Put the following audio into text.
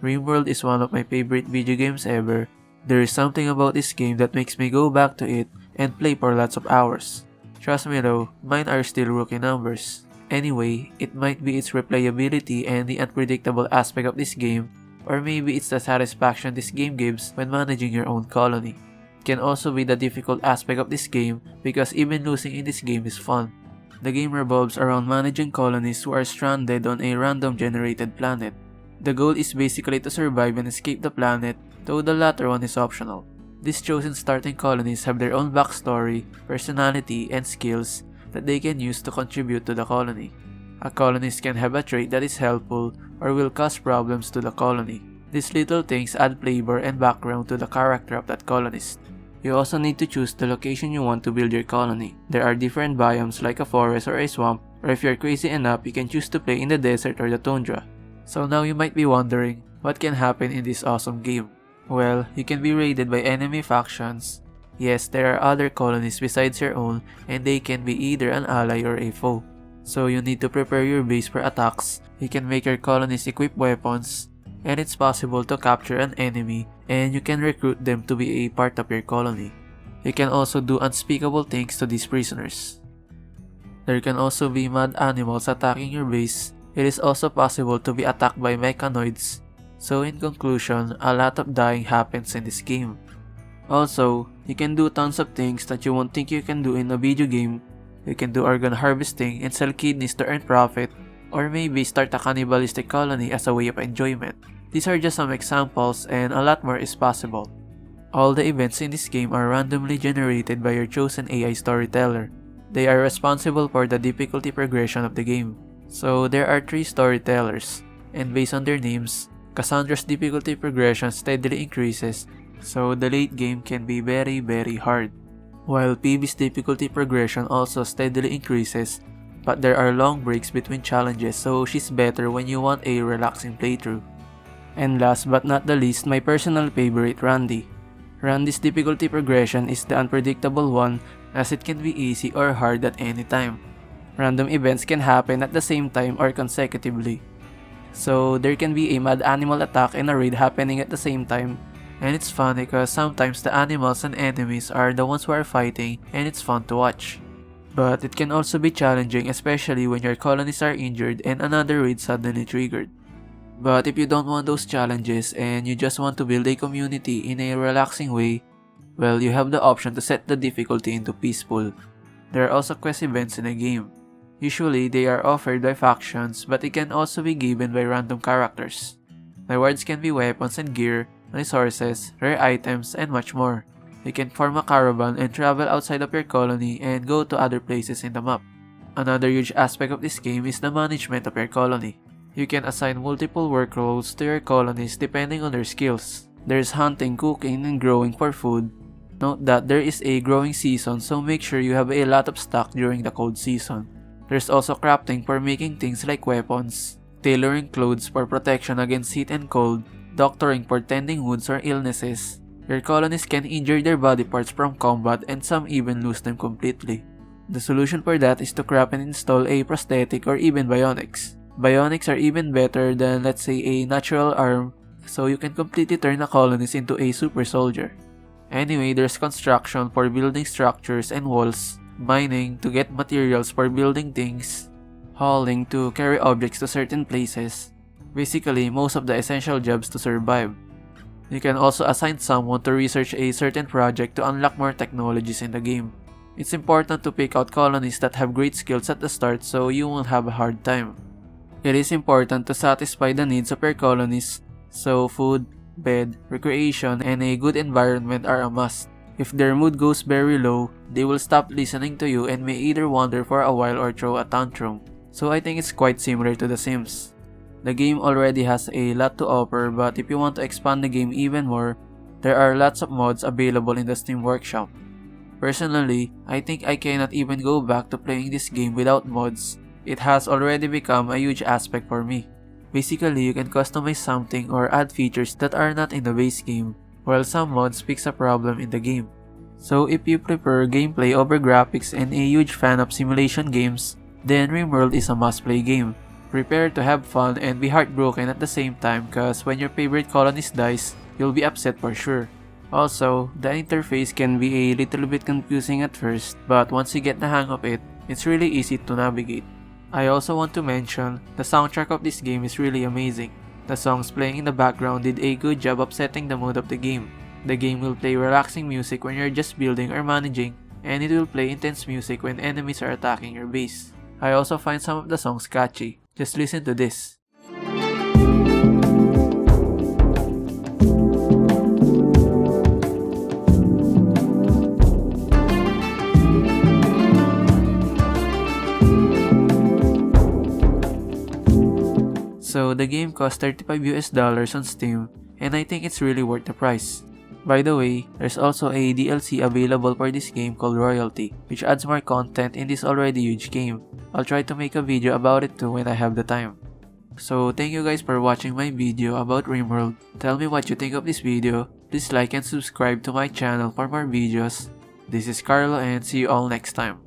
RimWorld is one of my favorite video games ever. There is something about this game that makes me go back to it and play for lots of hours. Trust me though, mine are still rookie numbers. Anyway, it might be its replayability and the unpredictable aspect of this game, or maybe it's the satisfaction this game gives when managing your own colony. It can also be the difficult aspect of this game because even losing in this game is fun. The game revolves around managing colonies who are stranded on a random generated planet. The goal is basically to survive and escape the planet, though the latter one is optional. These chosen starting colonies have their own backstory, personality, and skills that they can use to contribute to the colony. A colonist can have a trait that is helpful or will cause problems to the colony. These little things add flavor and background to the character of that colonist. You also need to choose the location you want to build your colony. There are different biomes like a forest or a swamp, or if you're crazy enough, you can choose to play in the desert or the tundra. So now you might be wondering, what can happen in this awesome game? Well, you can be raided by enemy factions. Yes, there are other colonies besides your own, and they can be either an ally or a foe. So you need to prepare your base for attacks. You can make your colonies equip weapons, and it's possible to capture an enemy, and you can recruit them to be a part of your colony. You can also do unspeakable things to these prisoners. There can also be mad animals attacking your base. It is also possible to be attacked by mechanoids. So in conclusion, a lot of dying happens in this game. Also, you can do tons of things that you won't think you can do in a video game. You can do organ harvesting and sell kidneys to earn profit, or maybe start a cannibalistic colony as a way of enjoyment. These are just some examples and a lot more is possible. All the events in this game are randomly generated by your chosen AI storyteller. They are responsible for the difficulty progression of the game. So there are 3 storytellers, and based on their names, Cassandra's difficulty progression steadily increases, so the late game can be very hard. While PB's difficulty progression also steadily increases, but there are long breaks between challenges, so she's better when you want a relaxing playthrough. And last but not the least, my personal favorite, Randy. Randy's difficulty progression is the unpredictable one, as it can be easy or hard at any time. Random events can happen at the same time or consecutively. So there can be a mad animal attack and a raid happening at the same time, and it's fun because sometimes the animals and enemies are the ones who are fighting and it's fun to watch. But it can also be challenging, especially when your colonies are injured and another raid suddenly triggered. But if you don't want those challenges and you just want to build a community in a relaxing way, well, you have the option to set the difficulty into peaceful. There are also quest events in the game. Usually, they are offered by factions, but it can also be given by random characters. Rewards can be weapons and gear, resources, rare items, and much more. You can form a caravan and travel outside of your colony and go to other places in the map. Another huge aspect of this game is the management of your colony. You can assign multiple work roles to your colonies depending on their skills. There's hunting, cooking, and growing for food. Note that there is a growing season, so make sure you have a lot of stock during the cold season. There's also crafting for making things like weapons, tailoring clothes for protection against heat and cold, doctoring for tending wounds or illnesses. Your colonies can injure their body parts from combat and some even lose them completely. The solution for that is to craft and install a prosthetic or even bionics. Bionics are even better than, let's say, a natural arm, so you can completely turn a colonist into a super soldier. Anyway, there's construction for building structures and walls, mining to get materials for building things, hauling to carry objects to certain places. Basically, most of the essential jobs to survive. You can also assign someone to research a certain project to unlock more technologies in the game. It's important to pick out colonies that have great skills at the start so you won't have a hard time. It is important to satisfy the needs of your colonies, so food, bed, recreation, and a good environment are a must. If their mood goes very low, they will stop listening to you and may either wander for a while or throw a tantrum. So I think it's quite similar to The Sims. The game already has a lot to offer, but if you want to expand the game even more, there are lots of mods available in the Steam Workshop. Personally, I think I cannot even go back to playing this game without mods. It has already become a huge aspect for me. Basically, you can customize something or add features that are not in the base game, while some mods fix a problem in the game. So if you prefer gameplay over graphics and a huge fan of simulation games, then RimWorld is a must-play game. Prepare to have fun and be heartbroken at the same time cause when your favorite colonist dies, you'll be upset for sure. Also, the interface can be a little bit confusing at first, but once you get the hang of it, it's really easy to navigate. I also want to mention, the soundtrack of this game is really amazing. The songs playing in the background did a good job of setting the mood of the game. The game will play relaxing music when you're just building or managing, and it will play intense music when enemies are attacking your base. I also find some of the songs catchy. Just listen to this. So the game costs $35 on Steam, and I think it's really worth the price. By the way, there's also a DLC available for this game called Royalty, which adds more content in this already huge game. I'll try to make a video about it too when I have the time. So thank you guys for watching my video about RimWorld. Tell me what you think of this video. Please like and subscribe to my channel for more videos. This is Carlo and see you all next time.